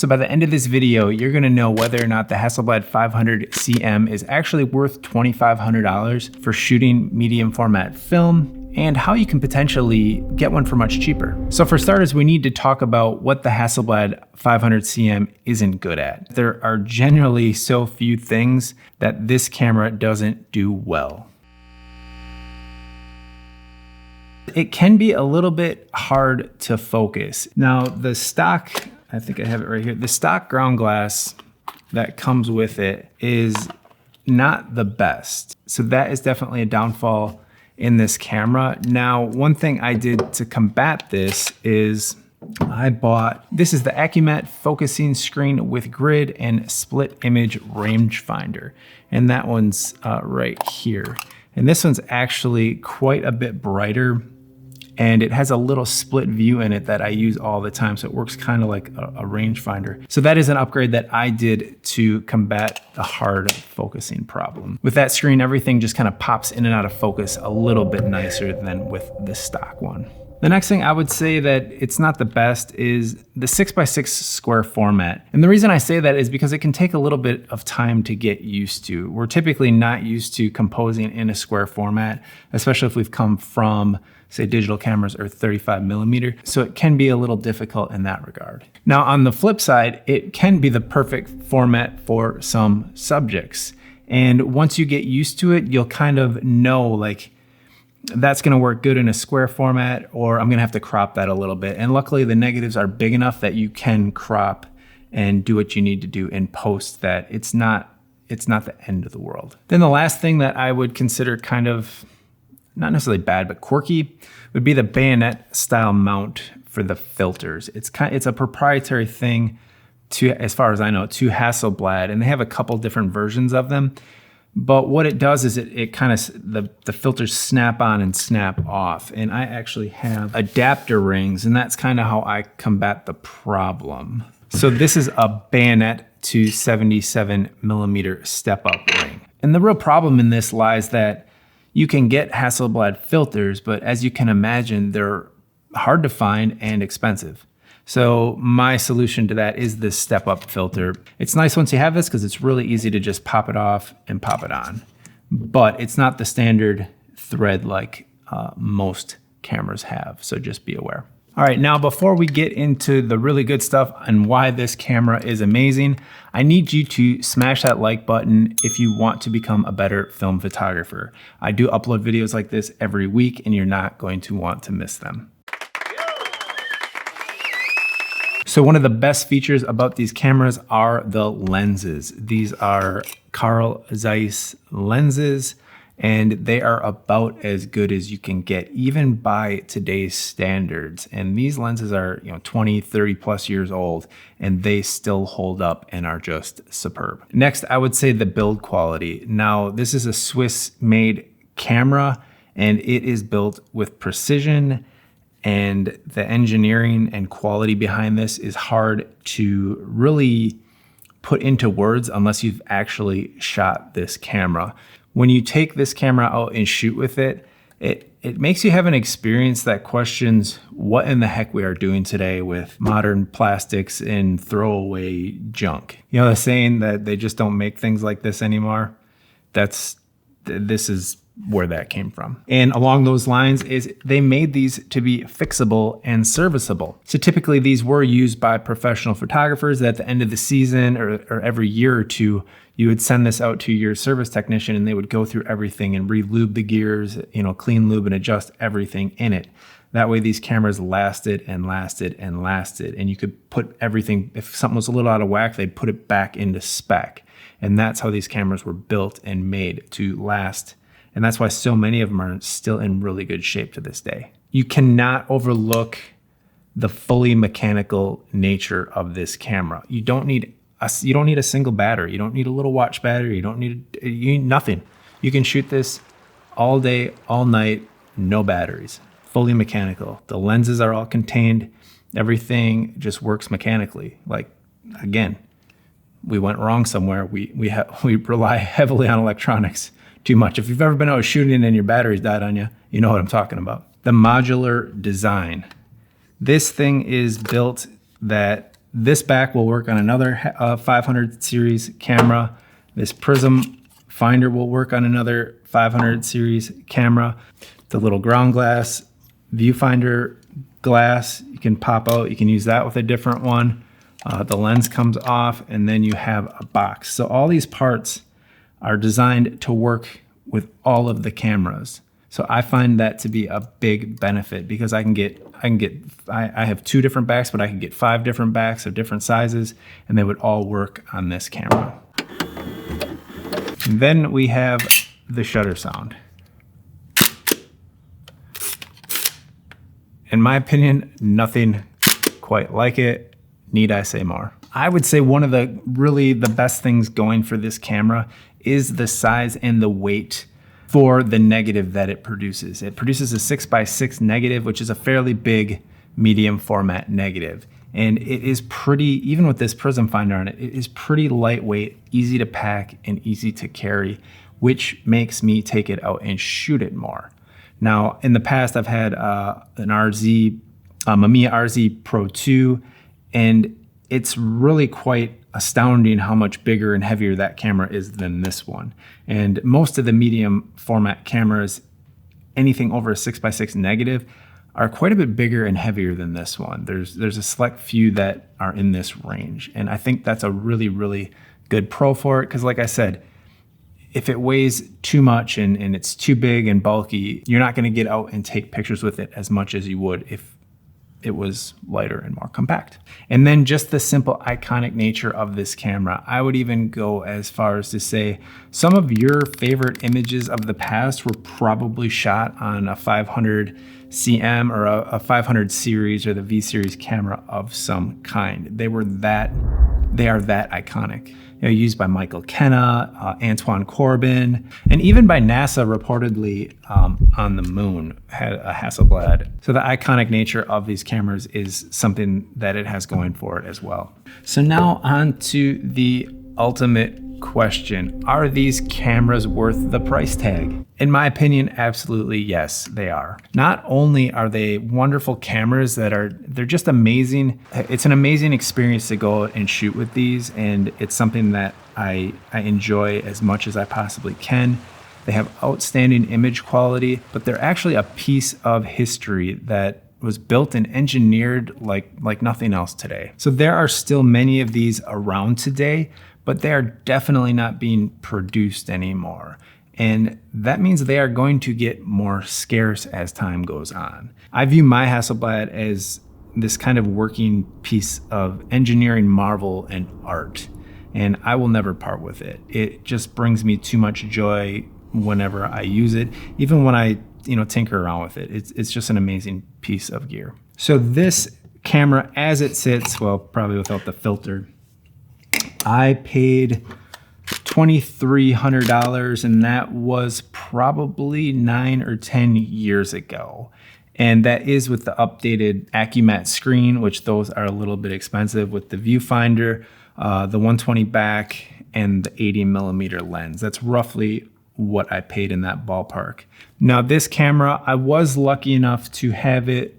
So by the end of this video, you're gonna know whether or not the Hasselblad 500cm is actually worth $2,500 for shooting medium format film, and how you can potentially get one for much cheaper. So for starters, we need to talk about what the Hasselblad 500cm isn't good at. There are generally so few things that this camera doesn't do well. It can be a little bit hard to focus. Now the stock, I think I have it right here, the stock ground glass that comes with it is not the best. So that is definitely a downfall in this camera. Now, one thing I did to combat this is this is the Acumat focusing screen with grid and split image rangefinder. And that one's right here. And this one's actually quite a bit brighter, and it has a little split view in it that I use all the time. So it works kind of like a rangefinder. So that is an upgrade that I did to combat the hard focusing problem. With that screen, everything just kind of pops in and out of focus a little bit nicer than with the stock one. The next thing I would say that it's not the best is the 6x6 square format. And the reason I say that is because it can take a little bit of time to get used to. We're typically not used to composing in a square format, especially if we've come from, say, digital cameras or 35mm. So it can be a little difficult in that regard. Now, on the flip side, it can be the perfect format for some subjects. And once you get used to it, you'll kind of know, like, that's gonna work good in a square format, or I'm gonna have to crop that a little bit. And luckily the negatives are big enough that you can crop and do what you need to do in post, that it's not the end of the world. Then the last thing that I would consider kind of, not necessarily bad, but quirky, would be the bayonet style mount for the filters. It's a proprietary thing to, as far as I know, to Hasselblad, and they have a couple different versions of them. But what it does is it kind of, the filters snap on and snap off. And I actually have adapter rings, and that's kind of how I combat the problem. So this is a bayonet to 77mm step up ring. And the real problem in this lies that you can get Hasselblad filters, but as you can imagine, they're hard to find and expensive. So my solution to that is this step up filter. It's nice once you have this because it's really easy to just pop it off and pop it on. But it's not the standard thread like most cameras have, so just be aware. All right, now before we get into the really good stuff and why this camera is amazing, I need you to smash that like button if you want to become a better film photographer. I do upload videos like this every week, and you're not going to want to miss them. So one of the best features about these cameras are the lenses. These are Carl Zeiss lenses, and they are about as good as you can get, even by today's standards. And these lenses are 20, 30 plus years old, and they still hold up and are just superb. Next, I would say the build quality. Now, this is a Swiss-made camera, and it is built with precision, and the engineering and quality behind this is hard to really put into words unless you've actually shot this camera. When you take this camera out and shoot with it, it makes you have an experience that questions what in the heck we are doing today with modern plastics and throwaway junk. You know the saying that they just don't make things like this anymore? This is where that came from. And along those lines is they made these to be fixable and serviceable. So typically these were used by professional photographers that at the end of the season or every year or two, you would send this out to your service technician, and they would go through everything and re-lube the gears, clean lube and adjust everything in it. That way these cameras lasted and lasted and lasted, and you could put everything, if something was a little out of whack, they'd put it back into spec. And that's how these cameras were built and made to last. And that's why so many of them are still in really good shape to this day. You cannot overlook the fully mechanical nature of this camera. You don't need a single battery. You don't need a little watch battery. You need nothing. You can shoot this all day, all night, no batteries, fully mechanical. The lenses are all contained. Everything just works mechanically. Like, again, we went wrong somewhere. We rely heavily on electronics too much. If you've ever been out shooting and your batteries died on you, you know what I'm talking about. The modular design. This thing is built that this back will work on another 500 series camera. This prism finder will work on another 500 series camera. The little ground glass viewfinder glass you can pop out. You can use that with a different one. The lens comes off, and then you have a box. So all these parts are designed to work with all of the cameras. So I find that to be a big benefit because I have 2 different backs, but I can get 5 different backs of different sizes, and they would all work on this camera. And then we have the shutter sound. In my opinion, nothing quite like it. Need I say more? I would say one of the best things going for this camera is the size and the weight for the negative that it produces. It produces a 6x6 negative, which is a fairly big medium format negative. And it is pretty, even with this prism finder on it, it is pretty lightweight, easy to pack, and easy to carry, which makes me take it out and shoot it more. Now, in the past, I've had an RZ, Mamiya RZ Pro 2, and it's really quite astounding how much bigger and heavier that camera is than this one. And most of the medium format cameras, anything over a 6x6 negative, are quite a bit bigger and heavier than this one. There's a select few that are in this range. And I think that's a really, really good pro for it. Because like I said, if it weighs too much and it's too big and bulky, you're not gonna get out and take pictures with it as much as you would if it was lighter and more compact. And then just the simple iconic nature of this camera. I would even go as far as to say some of your favorite images of the past were probably shot on a 500cm or a 500 series or the V series camera of some kind. They are that iconic. You know, used by Michael Kenna, Antoine Corbin, and even by NASA reportedly on the moon had a Hasselblad. So the iconic nature of these cameras is something that it has going for it as well. So now on to the ultimate question. Are these cameras worth the price tag? In my opinion, absolutely yes, they are. Not only are they wonderful cameras they're just amazing. It's an amazing experience to go out and shoot with these, and it's something that I enjoy as much as I possibly can. They have outstanding image quality, but they're actually a piece of history that was built and engineered like nothing else today. So there are still many of these around today, but they are definitely not being produced anymore. And that means they are going to get more scarce as time goes on. I view my Hasselblad as this kind of working piece of engineering marvel and art, and I will never part with it. It just brings me too much joy whenever I use it, even when I tinker around with it. It's just an amazing piece of gear. So this camera as it sits, well, probably without the filter, I paid $2,300, and that was probably 9 or 10 years ago. And that is with the updated AccuMatte screen, which those are a little bit expensive, with the viewfinder, the 120 back, and the 80mm lens. That's roughly what I paid in that ballpark. Now this camera, I was lucky enough to have it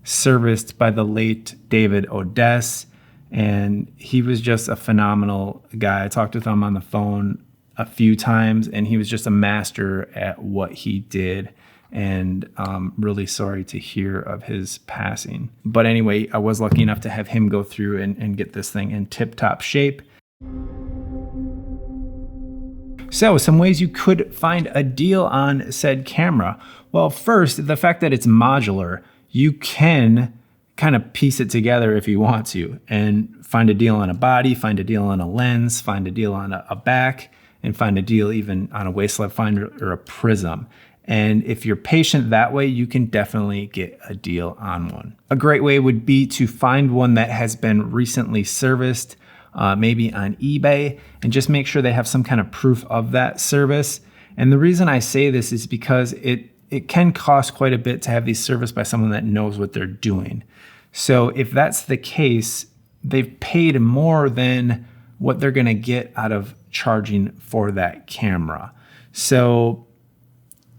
serviced by the late David Odess, and he was just a phenomenal guy. I talked with him on the phone a few times, and he was just a master at what he did, and really sorry to hear of his passing. But anyway, I was lucky enough to have him go through and get this thing in tip-top shape. So some ways you could find a deal on said camera. Well, first, the fact that it's modular, you can kind of piece it together if you want to and find a deal on a body, find a deal on a lens, find a deal on a back, and find a deal even on a waistlet finder or a prism. And if you're patient that way, you can definitely get a deal on one. A great way would be to find one that has been recently serviced, maybe on eBay, and just make sure they have some kind of proof of that service. And the reason I say this is because it can cost quite a bit to have these serviced by someone that knows what they're doing. So if that's the case, they've paid more than what they're gonna get out of charging for that camera. So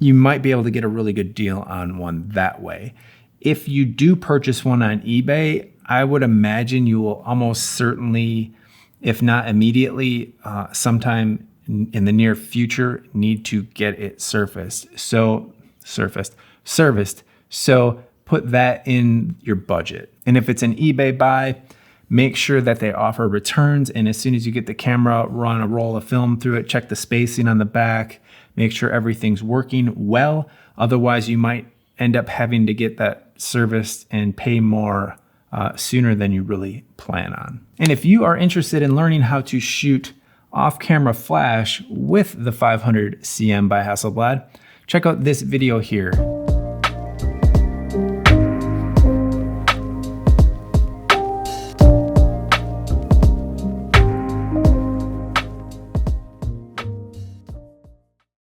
you might be able to get a really good deal on one that way. If you do purchase one on eBay, I would imagine you will almost certainly, if not immediately, sometime in the near future, need to get it serviced. So put that in your budget. And if it's an eBay buy, make sure that they offer returns. And as soon as you get the camera, run a roll of film through it, check the spacing on the back, make sure everything's working well. Otherwise, you might end up having to get that serviced and pay more sooner than you really plan on. And if you are interested in learning how to shoot off-camera flash with the 500cm by Hasselblad, check out this video here.